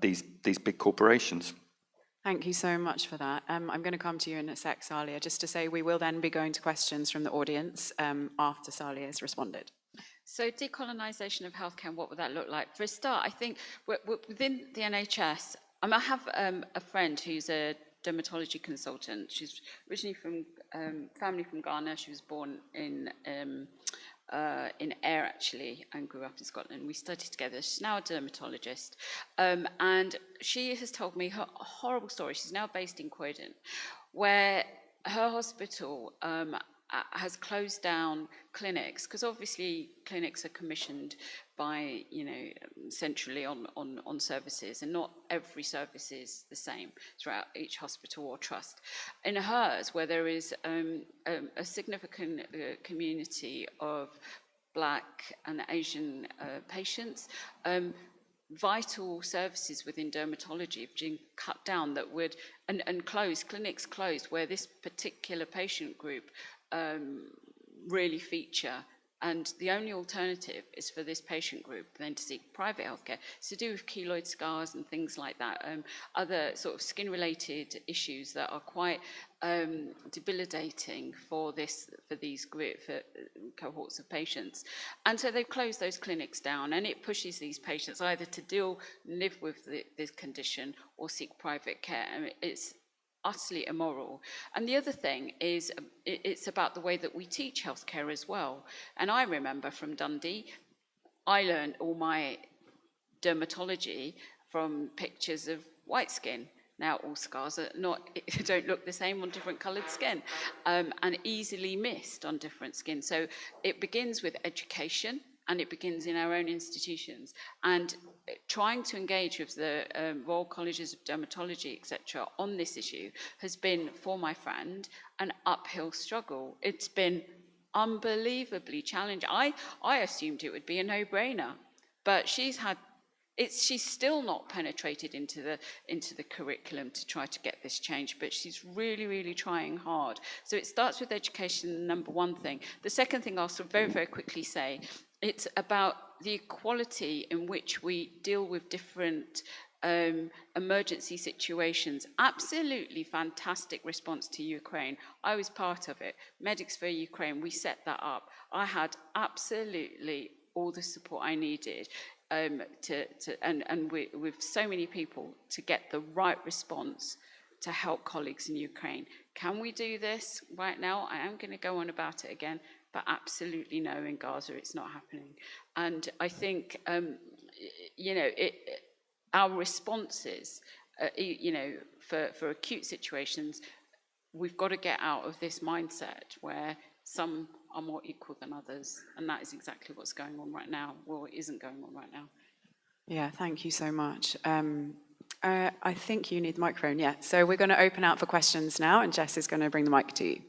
these big corporations. Thank you so much for that. I'm going to come to you in a sec, Saleyha, just to say we will then be going to questions from the audience after Saleyha has responded. So decolonisation of healthcare, what would that look like? For a start, I think within the NHS, I have a friend who's a dermatology consultant. She's originally from family from Ghana. She was born in Ayr, actually, and grew up in Scotland. We studied together. She's now a dermatologist. And she has told me her horrible story. She's now based in Croydon, where her hospital has closed down clinics, because obviously clinics are commissioned by, centrally on services, and not every service is the same throughout each hospital or trust. In hers, where there is a significant community of Black and Asian patients, vital services within dermatology have been cut down that would, and closed, clinics closed, where this particular patient group really feature. And the only alternative is for this patient group then to seek private healthcare. It's to do with keloid scars and things like that, other sort of skin-related issues that are quite debilitating for these cohorts of patients. And so they've closed those clinics down, and it pushes these patients either to live with this condition or seek private care. I mean, it's utterly immoral. And the other thing is it's about the way that we teach healthcare as well. And I remember from Dundee, I learned all my dermatology from pictures of white skin. Now all scars don't look the same on different coloured skin, and easily missed on different skin. So it begins with education, and it begins in our own institutions. And trying to engage with the Royal Colleges of Dermatology, etc., on this issue has been, for my friend, an uphill struggle. It's been unbelievably challenging. I assumed it would be a no-brainer, but she's still not penetrated into the curriculum to try to get this change, but she's really, really trying hard. So it starts with education, number one thing. The second thing I'll sort of very, very quickly say, it's about the equality in which we deal with different emergency situations. Absolutely fantastic response to Ukraine. I was part of it. Medics for Ukraine, we set that up. I had absolutely all the support I needed with so many people to get the right response to help colleagues in Ukraine. Can we do this right now? I am going to go on about it again, but absolutely no, in Gaza it's not happening. And I think, our responses, for acute situations, we've got to get out of this mindset where some are more equal than others, and that is exactly what's going on right now. Well, it isn't going on right now. Yeah, thank you so much. I think you need the microphone, yeah. So we're going to open out for questions now, and Jess is going to bring the mic to you.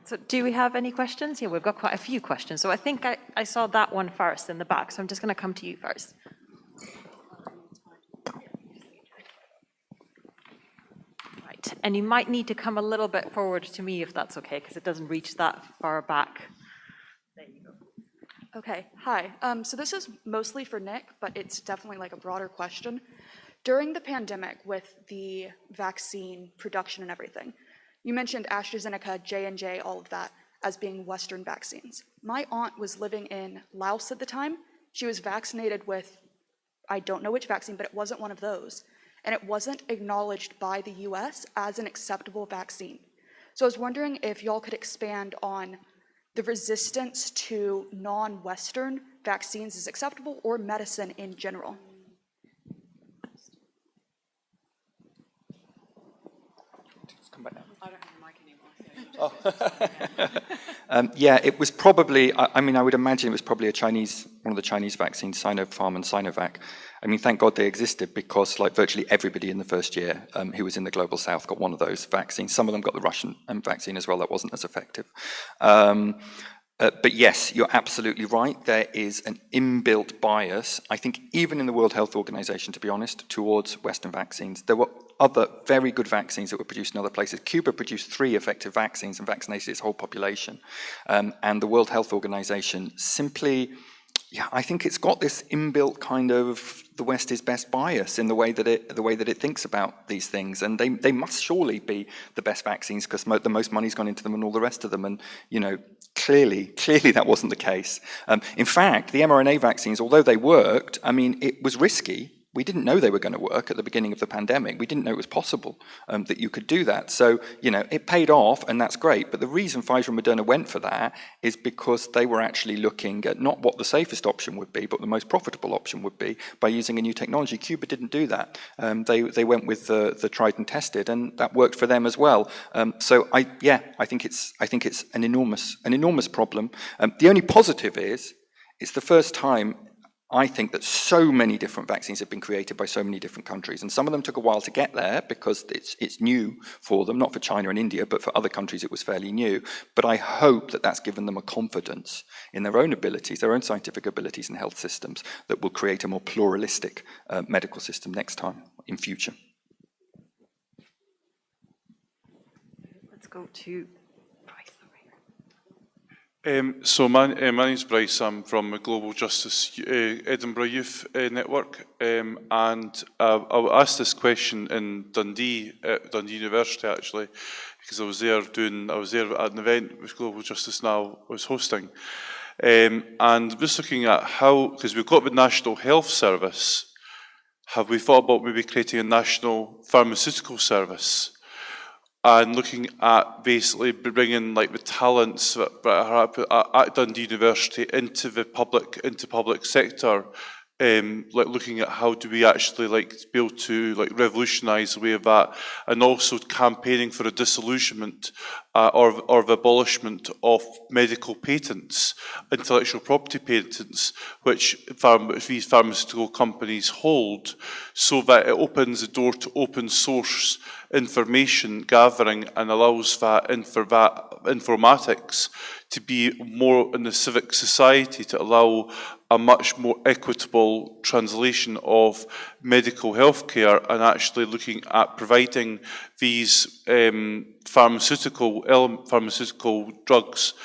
So do we have any questions? Yeah, we've got quite a few questions. So I think I saw that one first in the back, so I'm just going to come to you first. Right, and you might need to come a little bit forward to me if that's okay, because it doesn't reach that far back. There you go. Okay, hi. So this is mostly for Nick, but it's definitely like a broader question. During the pandemic with the vaccine production and everything, you mentioned AstraZeneca, J&J, all of that as being Western vaccines. My aunt was living in Laos at the time. She was vaccinated with, I don't know which vaccine, but it wasn't one of those. And it wasn't acknowledged by the US as an acceptable vaccine. So I was wondering if y'all could expand on the resistance to non-Western vaccines is acceptable, or medicine in general. I don't have a mic anymore. Yeah, it was probably, I mean, I would imagine it was probably one of the Chinese vaccines, Sinopharm and Sinovac. I mean, thank God they existed, because like virtually everybody in the first year who was in the global south got one of those vaccines. Some of them got the Russian vaccine as well. That wasn't as effective. But yes, you're absolutely right. There is an inbuilt bias, I think even in the World Health Organization, to be honest, towards Western vaccines. There were other very good vaccines that were produced in other places. Cuba produced 3 effective vaccines and vaccinated its whole population. And the World Health Organization simply, yeah, I think it's got this inbuilt kind of the West is best bias in the way that it thinks about these things, and they must surely be the best vaccines because the most money's gone into them and all the rest of them. And you know, clearly that wasn't the case. In fact, the mRNA vaccines, although they worked, I mean, it was risky. We didn't know they were going to work at the beginning of the pandemic. We didn't know it was possible that you could do that. So, you know, it paid off, and that's great. But the reason Pfizer and Moderna went for that is because they were actually looking at not what the safest option would be, but the most profitable option would be by using a new technology. Cuba didn't do that. They went with the tried and tested, and that worked for them as well. So, I think it's an enormous problem. The only positive is it's the first time I think that so many different vaccines have been created by so many different countries, and some of them took a while to get there because it's new for them, not for China and India, but for other countries it was fairly new. But I hope that that's given them a confidence in their own abilities, their own scientific abilities and health systems that will create a more pluralistic medical system next time, in future. Let's go to So my name's Bryce. I'm from the Global Justice Edinburgh Youth Network, and I asked this question in Dundee University actually, because I was there at an event with Global Justice Now was hosting, and just looking at how, because we've got the National Health Service, have we thought about maybe creating a national pharmaceutical service? And looking at basically bringing like the talents that are at Dundee University into public sector, like looking at how do we actually like be able to like revolutionise the way of that, and also campaigning for a disillusionment or the abolishment of medical patents, intellectual property patents, which these pharmaceutical companies hold, so that it opens the door to open source information gathering and allows that informatics to be more in the civic society, to allow a much more equitable translation of medical healthcare, and actually looking at providing these pharmaceutical drugs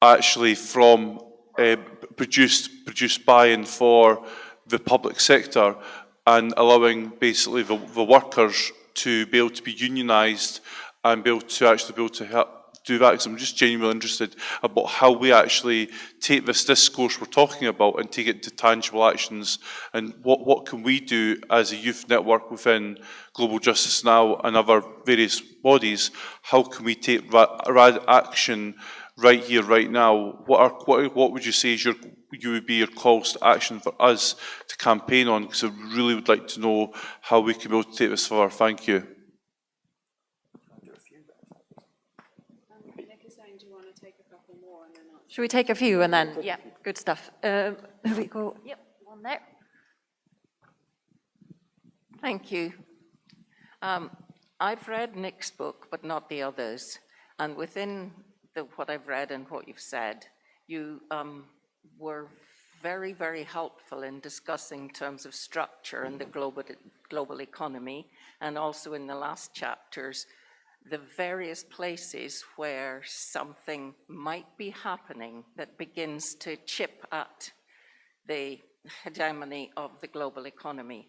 actually from produced by and for the public sector, and allowing basically the workers to be able to be unionised and be able to help do that. Because I'm just genuinely interested about how we actually take this discourse we're talking about and take it to tangible actions, and what can we do as a youth network within Global Justice Now and other various bodies. How can we take action right here, right now? What would you say is would be your calls to action for us to campaign on? Because I really would like to know how we can be able to take this further. Thank you. Nick is saying, do you want to take a couple more and then answer? Should we take a few and then, yeah, good stuff. Here we go, yep, one there. Thank you. I've read Nick's book, but not the others. And within what I've read and what you've said, you were very, very helpful in discussing terms of structure and the global economy, and also in the last chapters, the various places where something might be happening that begins to chip at the hegemony of the global economy.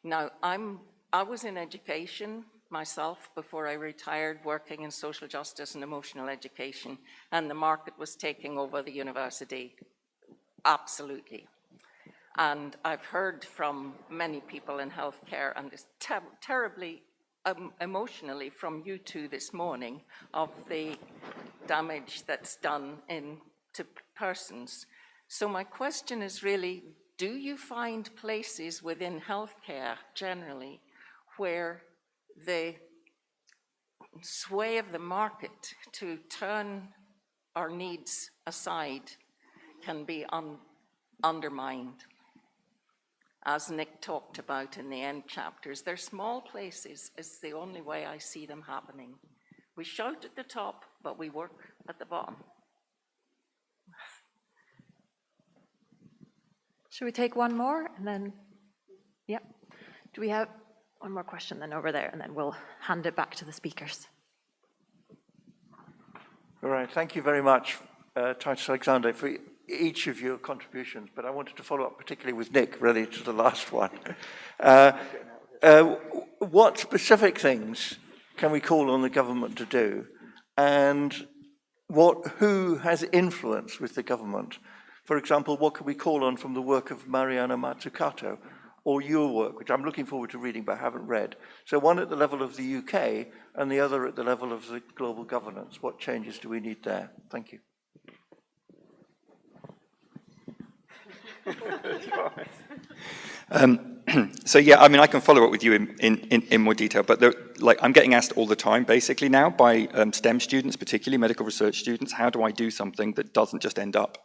Now, I was in education myself before I retired, working in social justice and emotional education, and the market was taking over the university, absolutely. And I've heard from many people in healthcare, and it's terribly emotionally from you two this morning, of the damage that's done to persons. So my question is really, do you find places within healthcare generally where the sway of the market to turn our needs aside can be undermined? As Nick talked about in the end chapters, they're small places, is the only way I see them happening. We shout at the top, but we work at the bottom. Should we take one more and then, yeah. Do we have one more question then over there, and then we'll hand it back to the speakers. All right, thank you very much, Titus Alexander, for each of your contributions, but I wanted to follow up particularly with Nick, really, to the last one. What specific things can we call on the government to do, and who has influence with the government? For example, what can we call on from the work of Mariana Mazzucato, or your work, which I'm looking forward to reading but haven't read? So one at the level of the UK and the other at the level of the global governance. What changes do we need there? Thank you. So yeah, I mean, I can follow up with you in more detail, but I'm getting asked all the time, basically now, by STEM students, particularly medical research students, how do I do something that doesn't just end up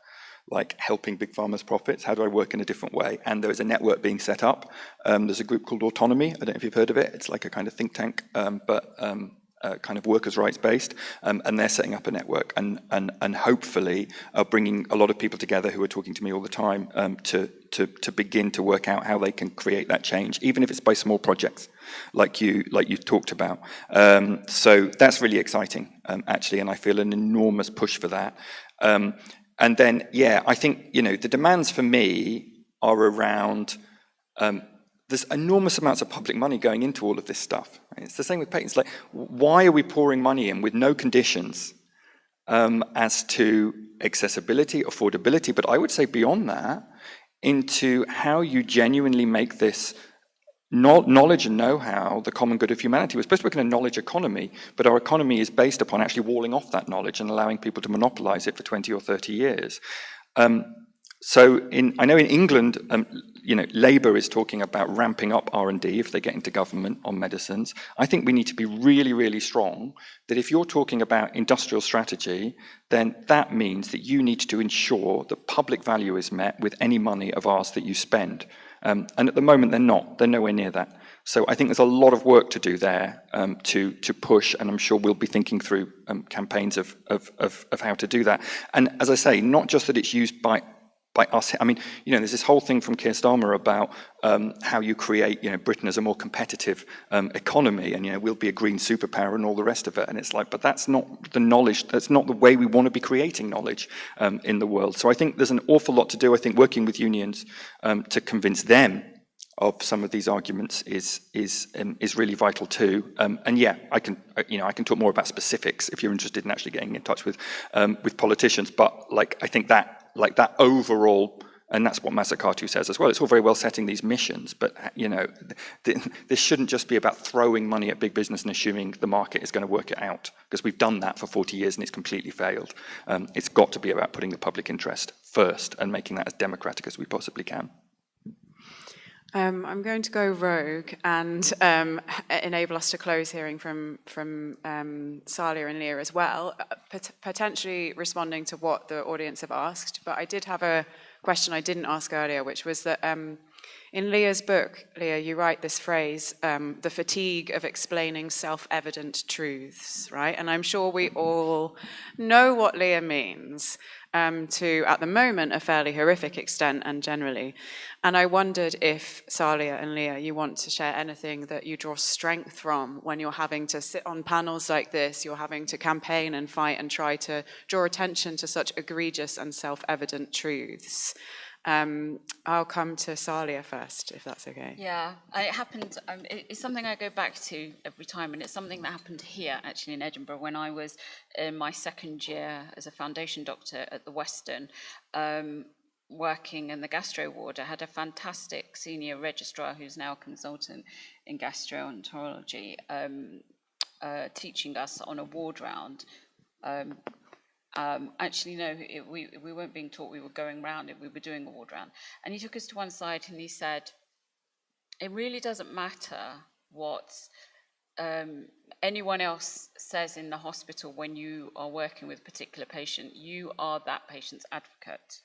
like helping big pharma's profits? How do I work in a different way? And there is a network being set up. There's a group called Autonomy. I don't know if you've heard of it. It's like a kind of think tank, but kind of workers' rights based, and they're setting up a network and hopefully bringing a lot of people together who are talking to me all the time to begin to work out how they can create that change, even if it's by small projects like you've talked about. So that's really exciting, actually, and I feel an enormous push for that. And then, yeah, I think, the demands for me are around, there's enormous amounts of public money going into all of this stuff. Right? It's the same with patents. Like, why are we pouring money in with no conditions as to accessibility, affordability, but I would say beyond that, into how you genuinely make this knowledge and know-how the common good of humanity? We're supposed to work in a knowledge economy, but our economy is based upon actually walling off that knowledge and allowing people to monopolize it for 20 or 30 years. So I know in England, Labour is talking about ramping up R&D if they get into government on medicines. I think we need to be really, really strong that if you're talking about industrial strategy, then that means that you need to ensure that public value is met with any money of ours that you spend. And at the moment, they're not. They're nowhere near that. So I think there's a lot of work to do there to push, and I'm sure we'll be thinking through campaigns of how to do that. And as I say, not just that it's used by us. I mean, there's this whole thing from Keir Starmer about how you create, Britain as a more competitive economy, and we'll be a green superpower and all the rest of it. And it's like, but that's not the knowledge. That's not the way we want to be creating knowledge in the world. So I think there's an awful lot to do. I think working with unions to convince them of some of these arguments is really vital too. And yeah, I can talk more about specifics if you're interested in actually getting in touch with politicians. But I think that overall, and that's what Mazzucato says as well. It's all very well setting these missions, but this shouldn't just be about throwing money at big business and assuming the market is going to work it out, because we've done that for 40 years and it's completely failed. It's got to be about putting the public interest first and making that as democratic as we possibly can. I'm going to go rogue and enable us to close hearing from Saleyha and Leah as well, potentially responding to what the audience have asked. But I did have a question I didn't ask earlier, which was that In Leah's book, Leah, you write this phrase, the fatigue of explaining self-evident truths, right? And I'm sure we all know what Leah means, to, at the moment, a fairly horrific extent and generally. And I wondered if, Saleyha and Leah, you want to share anything that you draw strength from when you're having to sit on panels like this, you're having to campaign and fight and try to draw attention to such egregious and self-evident truths. I'll come to Saleyha first, if that's okay. Yeah, it happened, it's something I go back to every time, and it's something that happened here, actually, in Edinburgh, when I was in my second year as a foundation doctor at the Western, working in the gastro ward. I had a fantastic senior registrar who's now a consultant in gastroenterology, teaching us on a ward round. Actually, no, we weren't being taught, we were going round it, we were doing a ward round. And he took us to one side and he said, it really doesn't matter what anyone else says in the hospital when you are working with a particular patient. You are that patient's advocate.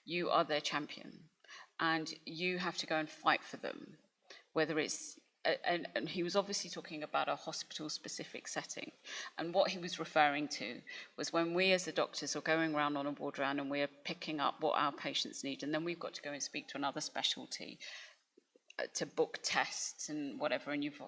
You are their champion. And you have to go and fight for them, whether it's and he was obviously talking about a hospital-specific setting. And what he was referring to was when we as the doctors are going around on a ward round and we're picking up what our patients need, and then we've got to go and speak to another specialty to book tests and whatever, and you've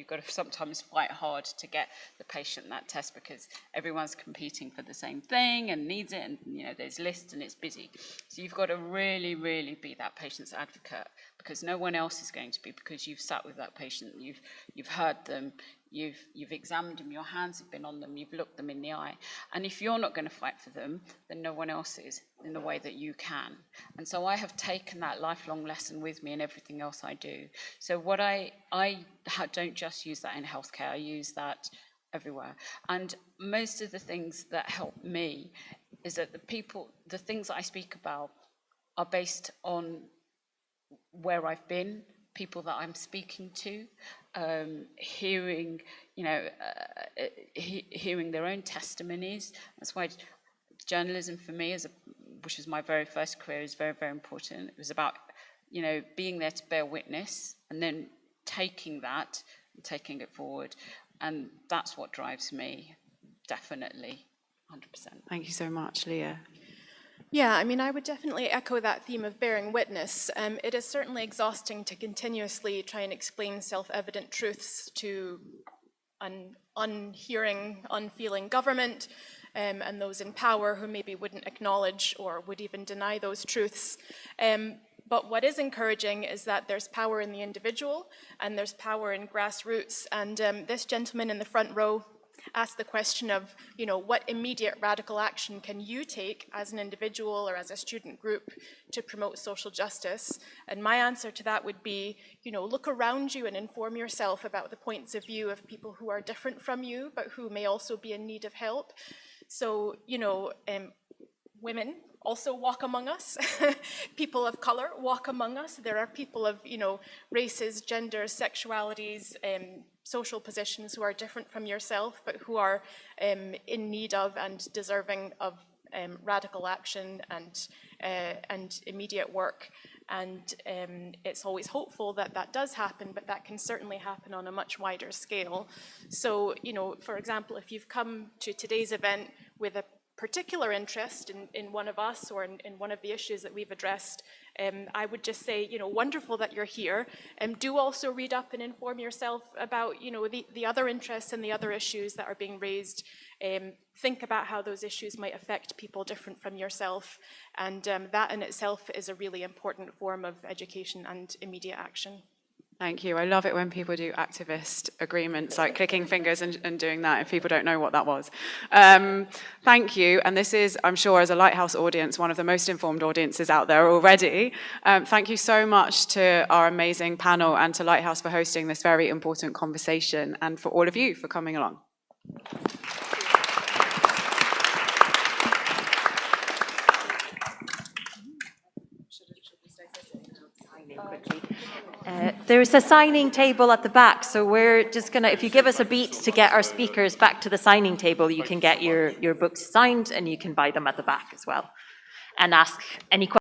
got to sometimes fight hard to get the patient that test because everyone's competing for the same thing and needs it, and there's lists and it's busy. So you've got to really, really be that patient's advocate, because no one else is going to be, because you've sat with that patient, you've heard them, you've examined them, your hands have been on them, you've looked them in the eye. And if you're not going to fight for them, then no one else is in the way that you can. And so I have taken that lifelong lesson with me in everything else I do. So what I don't just use that in healthcare, I use that everywhere. And most of the things that help me is that the things that I speak about are based on where I've been, people that I'm speaking to, hearing their own testimonies. That's why journalism for me, which was my very first career, is very, very important. It was about being there to bear witness and then taking that and taking it forward, and that's what drives me, definitely, 100%. Thank you so much, Leah. Yeah, I mean, I would definitely echo that theme of bearing witness. It is certainly exhausting to continuously try and explain self-evident truths to an unhearing, unfeeling government and those in power who maybe wouldn't acknowledge or would even deny those truths. But what is encouraging is that there's power in the individual and there's power in grassroots. And this gentleman in the front row ask the question of, what immediate radical action can you take as an individual or as a student group to promote social justice? And my answer to that would be, look around you and inform yourself about the points of view of people who are different from you, but who may also be in need of help. So, women also walk among us. People of color walk among us. There are people of, races, genders, sexualities, social positions who are different from yourself, but who are in need of and deserving of radical action and immediate work. And it's always hopeful that that does happen, but that can certainly happen on a much wider scale. So, for example, if you've come to today's event with a particular interest in one of us or in one of the issues that we've addressed, I would just say, wonderful that you're here. Do also read up and inform yourself about, the other interests and the other issues that are being raised. Think about how those issues might affect people different from yourself. And that in itself is a really important form of education and immediate action. Thank you. I love it when people do activist agreements, like clicking fingers and doing that if people don't know what that was. Thank you. And this is, I'm sure, as a Lighthouse audience, one of the most informed audiences out there already. Thank you so much to our amazing panel and to Lighthouse for hosting this very important conversation, and for all of you for coming along. There's a signing table at the back, so we're just gonna, if you give us a beat to get our speakers back to the signing table, you can get your books signed and you can buy them at the back as well and ask any questions.